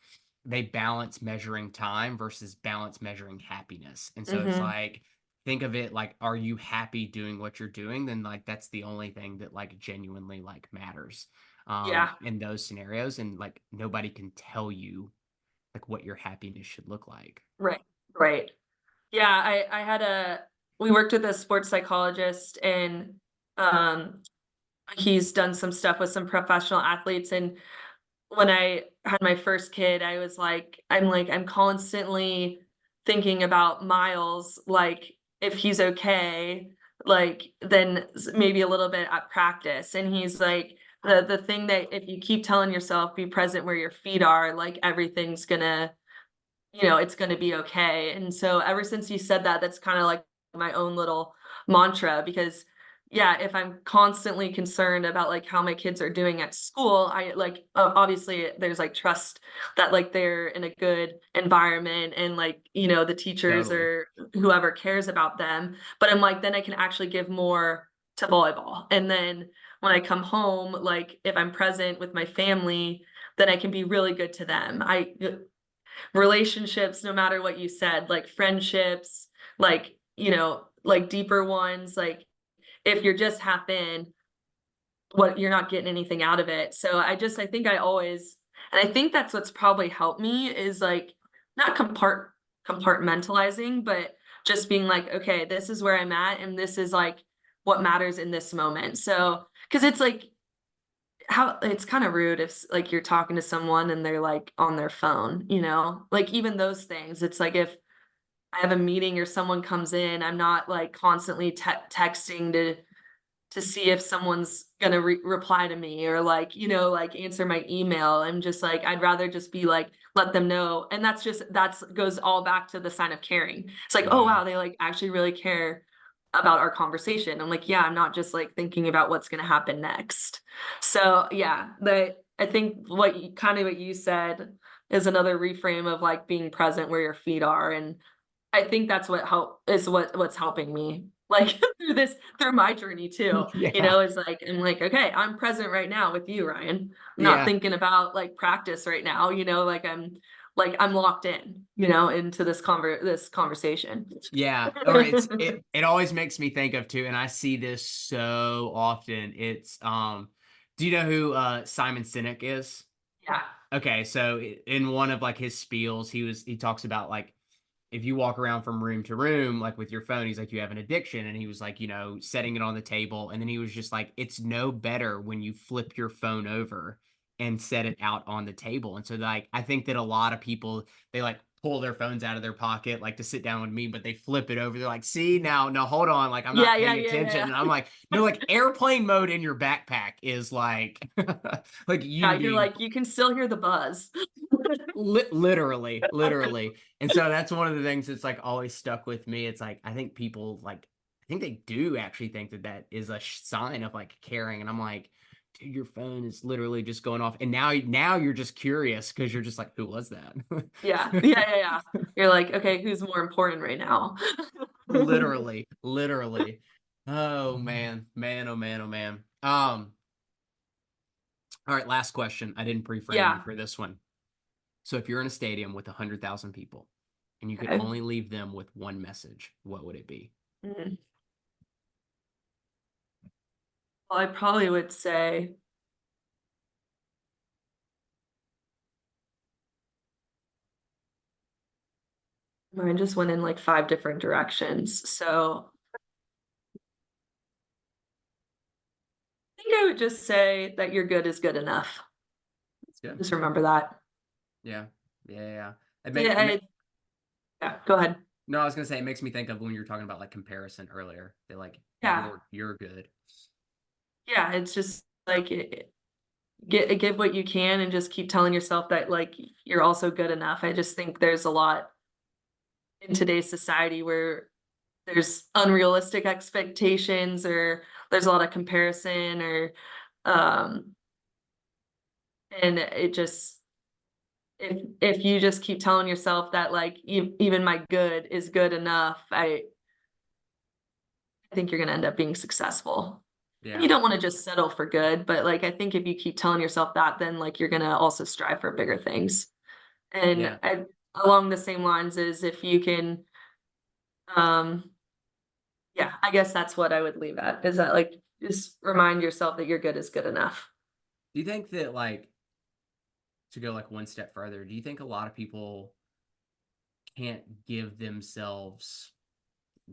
they balance measuring time versus balance measuring happiness. And so it's Hmm. like think of it like, are you happy doing what you're doing? Then like that's the only thing that like genuinely like matters Yeah. in those scenarios. And like nobody can tell you like what your happiness should look like. Right. Right. Yeah. I had we worked with a sports psychologist and um, he's done some stuff with some professional athletes. And when I had my first kid, I was like, I'm constantly thinking about Miles, like if he's okay, like then maybe a little bit at practice. And he's like, the thing that if you keep telling yourself be present where your feet are, like everything's gonna, it's gonna be okay. And so ever since you said that, that's kind of like my own little mantra because yeah, if I'm constantly concerned about like how my kids are doing at school, I like obviously there's like trust that like they're in a good environment and like, the teachers Totally. or whoever cares about them. But I'm like, then I can actually give more to volleyball. And then when I come home, like if I'm present with my family, then I can be really good to them. I relationships, no matter what you said, like friendships, like, like deeper ones, like if you're just half in, what you're not getting anything out of it. So I think I always, and I think that's what's probably helped me is like not compartmentalizing, but just being like, okay, this is where I'm at, and this is like what matters in this moment. So, because it's like how it's kind of rude if like you're talking to someone and they're like on their phone, like even those things. It's like if I have a meeting or someone comes in, I'm not like constantly texting to see if someone's gonna reply to me or like like answer my email. I'm just like I'd rather just be like let them know, and that's goes all back to the sign of caring. It's like, oh Yeah. wow, they like actually really care about our conversation. I'm like, yeah, I'm not just like thinking about what's going to happen next. So yeah, I think what you said is another reframe of like being present where your feet are. And I think that's what's helping me like through my journey too. Yeah. Is like I'm like, okay, I'm present right now with you, Ryan. I'm not Yeah. thinking about like practice right now, like I'm locked in, into this conversation. Yeah, or it always makes me think of too, and I see this so often. It's do you know who Simon Sinek is? Yeah. Okay, so in one of like his spiels, he talks about like if you walk around from room to room like with your phone, he's like you have an addiction, and he was like setting it on the table, and then he was just like it's no better when you flip your phone over and set it out on the table. And so like I think that a lot of people they like pull their phones out of their pocket like to sit down with me, but they flip it over. They're like, see now, no, hold on, like I'm not Yeah, yeah, paying yeah, attention. yeah. And I'm like, no, like airplane mode in your backpack is like like Yeah, you you're being like, you can still hear the buzz. literally. And so that's one of the things that's like always stuck with me. It's like I think people like I think they do actually think that that is a sign of like caring, and I'm like, dude, your phone is literally just going off, and now you're just curious because you're just like, who was that? Yeah, yeah, yeah, yeah. You're like, okay, who's more important right now? Literally. Oh man, man, oh man, oh man. All right, last question. I didn't pre-frame you Yeah. for this one. So if you're in a stadium with 100,000 people and you could Okay. only leave them with one message, what would it be? Mhm. Well, I probably would say mine just went in like 5 different directions. So I think I would just say that you're good is good enough. That's good. Just remember that. Yeah. Yeah. Yeah. Yeah, yeah, go ahead. No, I was gonna say it makes me think of when you were talking about like comparison earlier. They're like Yeah. you're good. Yeah, it's just like give what you can and just keep telling yourself that like you're also good enough. I just think there's a lot in today's society where there's unrealistic expectations or there's a lot of comparison or um and it just if you just keep telling yourself that like even my good is good enough, I think you're going to end up being successful. And Yeah. you don't want to just settle for good, but like I think if you keep telling yourself that, then like you're going to also strive for bigger things. And Yeah. along the same lines is if you can um yeah, I guess that's what I would leave at, is that like just remind yourself that you're good is good enough. Do you think that like to go like one step further, do you think a lot of people can't give themselves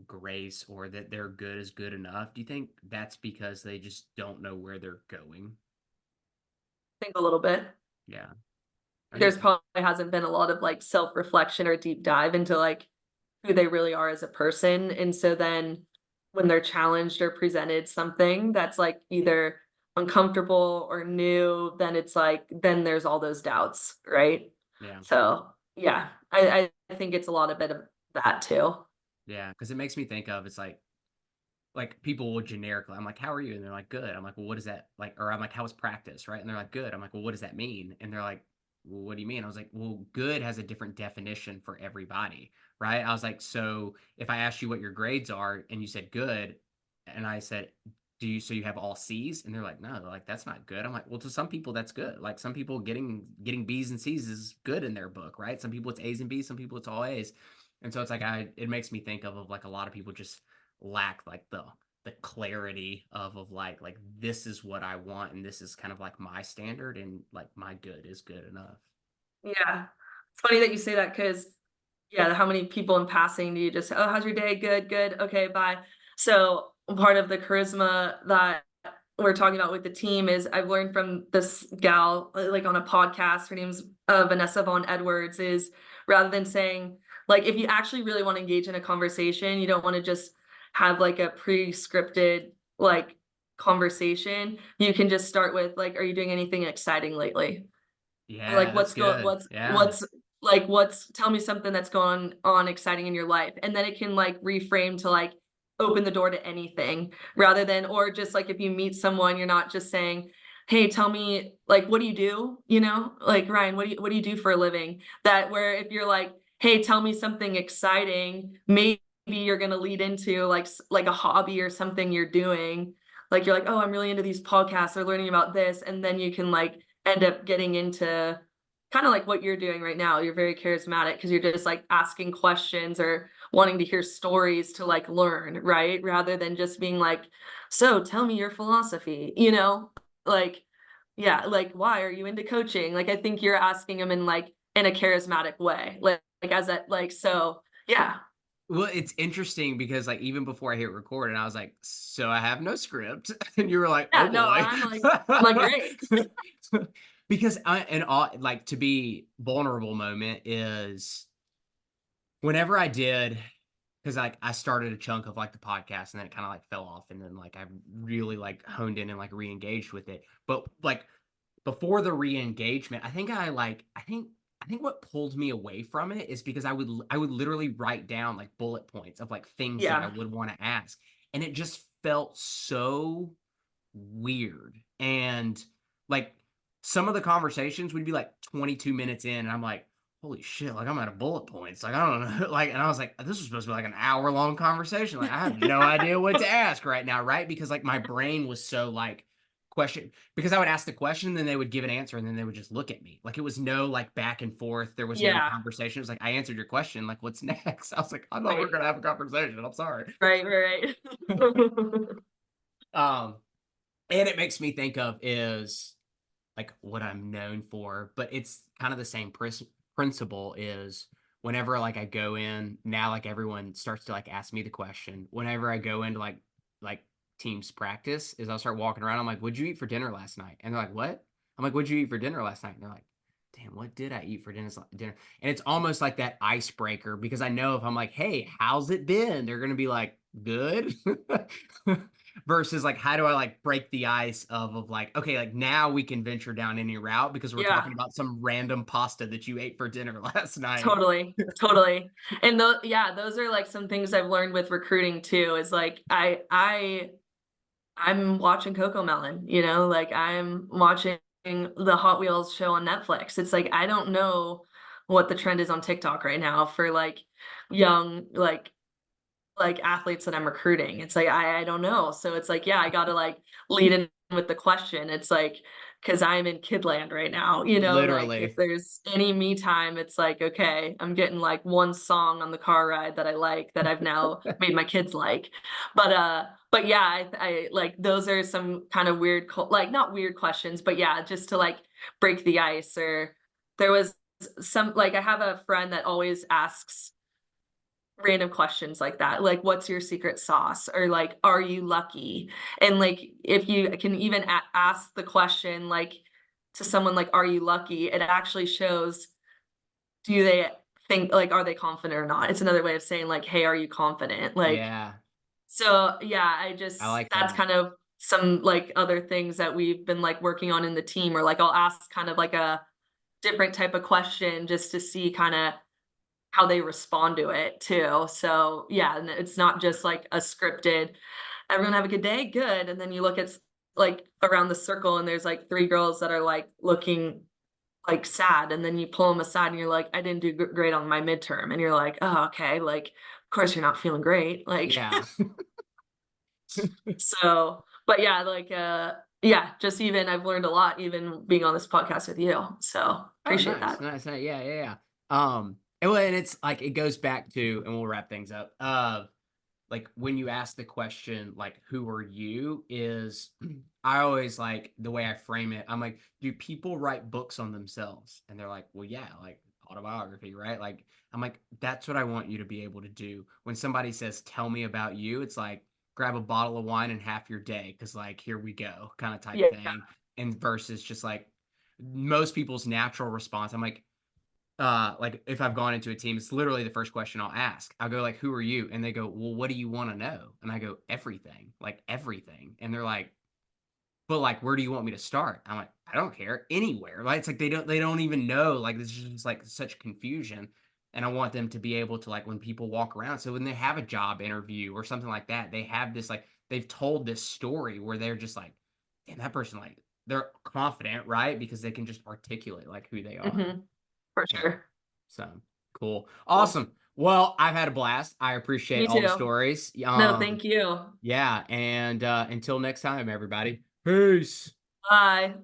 grace or that they're good is good enough? Do you think that's because they just don't know where they're going? I think a little bit. Yeah. I There's think probably hasn't been a lot of like self-reflection or deep dive into like who they really are as a person. And so then when they're challenged or presented something that's like either uncomfortable or new, then it's like, then there's all those doubts, right? yeah. So yeah, I think it's a lot of bit of that too. Yeah, because it makes me think of it's like people will generically, I'm like, how are you? And they're like, good. I'm like, well, what is that like? Or I'm like, how was practice? Right. And they're like, good. I'm like, well, what does that mean? And they're like, well, what do you mean? I was like, well, good has a different definition for everybody. Right. I was like, so if I asked you what your grades are and you said good, and I said, so you have all C's? And they're like, no, they're like, that's not good. I'm like, well, to some people that's good. Like some people getting B's and C's is good in their book, right? Some people it's A's and B's, some people it's all A's. And so it's like it makes me think of like a lot of people just lack like the clarity of like this is what I want and this is kind of like my standard and like my good is good enough. Yeah. It's funny that you say that because yeah, how many people in passing do you just say, "Oh, how's your day? Good, good. Okay, bye." So part of the charisma that we're talking about with the team is I've learned from this gal like on a podcast. Her name's Vanessa Vaughn Edwards. Is rather than saying like if you actually really want to engage in a conversation, you don't want to just have like a pre-scripted like conversation. You can just start with like, "Are you doing anything exciting lately?" Or Yeah, like that's good. Yeah. what's tell me something that's going on exciting in your life. And then it can like reframe to like open the door to anything rather than or just like if you meet someone, you're not just saying, "Hey, tell me like what do you do?" You know? Like, "Ryan, what do you do for a living?" That where if you're like, "Hey, tell me something exciting," maybe you're gonna lead into like a hobby or something you're doing. Like you're like, "Oh, I'm really into these podcasts or learning about this," and then you can like end up getting into kind of like what you're doing right now. You're very charismatic because you're just like asking questions or wanting to hear stories to like learn, right? Rather than just being like, "So tell me your philosophy," you know? Like, yeah, like, why are you into coaching? Like, I think you're asking them in a charismatic way. Like as that, like, so yeah. Well, it's interesting because like even before I hit record and I was like, so I have no script. And you were like, Yeah, oh no, boy. I'm like, great. Because I and all like to be vulnerable moment is whenever I did, because like I started a chunk of like the podcast and then it kind of like fell off and then like I really like honed in and like re-engaged with it. But like before the re-engagement, I think what pulled me away from it is because I would literally write down like bullet points of like things that I Yeah. would want to ask. And it just felt so weird. And like some of the conversations would be like 22 minutes in, and I'm like, holy shit, like I'm out of bullet points. Like, I don't know. Like, and I was like, this was supposed to be like an hour-long conversation. Like, I have no idea what to ask right now, right? Because like my brain was so like question, because I would ask the question, then they would give an answer, and then they would just look at me. Like, it was no, like, back and forth. There was no Yeah, conversation. It was like, I answered your question. Like, what's next? I was like, I thought we were right, gonna have a conversation. I'm sorry. right. Um, and it makes me think of is like what I'm known for, but it's kind of the same principle is whenever like I go in now, like everyone starts to like ask me the question. Whenever I go into like teams practice, is I'll start walking around. I'm like, "What'd you eat for dinner last night?" And they're like, "What?" I'm like, "What'd you eat for dinner last night?" And they're like, "Damn, what did I eat for dinner?" And it's almost like that icebreaker because I know if I'm like, "Hey, how's it been?" They're gonna be like, "Good." Versus like how do I like break the ice of like, okay, like now we can venture down any route because we're talking Yeah, about some random pasta that you ate for dinner last night. totally. And yeah, those are like some things I've learned with recruiting too, is like I'm watching Coco Melon, you know, like I'm watching the Hot Wheels show on Netflix. It's like I don't know what the trend is on TikTok right now for like young like athletes that I'm recruiting. It's like I don't know. So it's like, yeah, I gotta like lead in with the question. It's like because I'm in kid land right now, you know, like if Literally. there's any me time, it's like, okay, I'm getting like one song on the car ride that I like that I've now made my kids like. But yeah, I like those are some kind of weird like not weird questions, but yeah, just to like break the ice. Or there was some like I have a friend that always asks random questions like that, like what's your secret sauce, or like are you lucky. And like if you can even ask the question like to someone like are you lucky, it actually shows do they think like are they confident or not. It's another way of saying like hey, are you confident, like. Yeah, So yeah, I just like that's that. kind of some like other things that we've been like working on in the team, or like I'll ask kind of like a different type of question just to see kind of how they respond to it too. So, yeah, and it's not just like a scripted, "Everyone have a good day? Good." And then you look at like around the circle and there's like 3 girls that are like looking like sad, and then you pull them aside and you're like, "I didn't do great on my midterm." And you're like, "Oh, okay." Like, of course you're not feeling great. Like, Yeah. so, but yeah, like yeah, just even I've learned a lot even being on this podcast with you. So, Oh, appreciate nice, that. nice, nice. Yeah, yeah, yeah. And well, and it's like it goes back to, and we'll wrap things up. Like when you ask the question, like, who are you? Is I always like the way I frame it. I'm like, do people write books on themselves? And they're like, well, yeah, like autobiography, right? Like, I'm like, that's what I want you to be able to do. When somebody says, tell me about you, it's like, grab a bottle of wine and half your day. Cause like, here we go, kind of type Yeah. thing. And versus just like most people's natural response, I'm like if I've gone into a team, it's literally the first question I'll ask. I'll go like, "Who are you?" And they go, "Well, what do you want to know?" And I go, "Everything, like everything." And they're like, "But like, where do you want me to start?" I'm like, "I don't care, anywhere." Like it's like they don't even know. Like this is just like such confusion. And I want them to be able to like when people walk around. So when they have a job interview or something like that, they have this like they've told this story where they're just like, "Damn, that person like they're confident, right? Because they can just articulate like who they are." Hmm. For Yeah. sure. So cool. Cool. Awesome. Well, I've had a blast. I appreciate Me all the too. stories. No, thank you. Yeah, and until next time, everybody. Peace. Bye.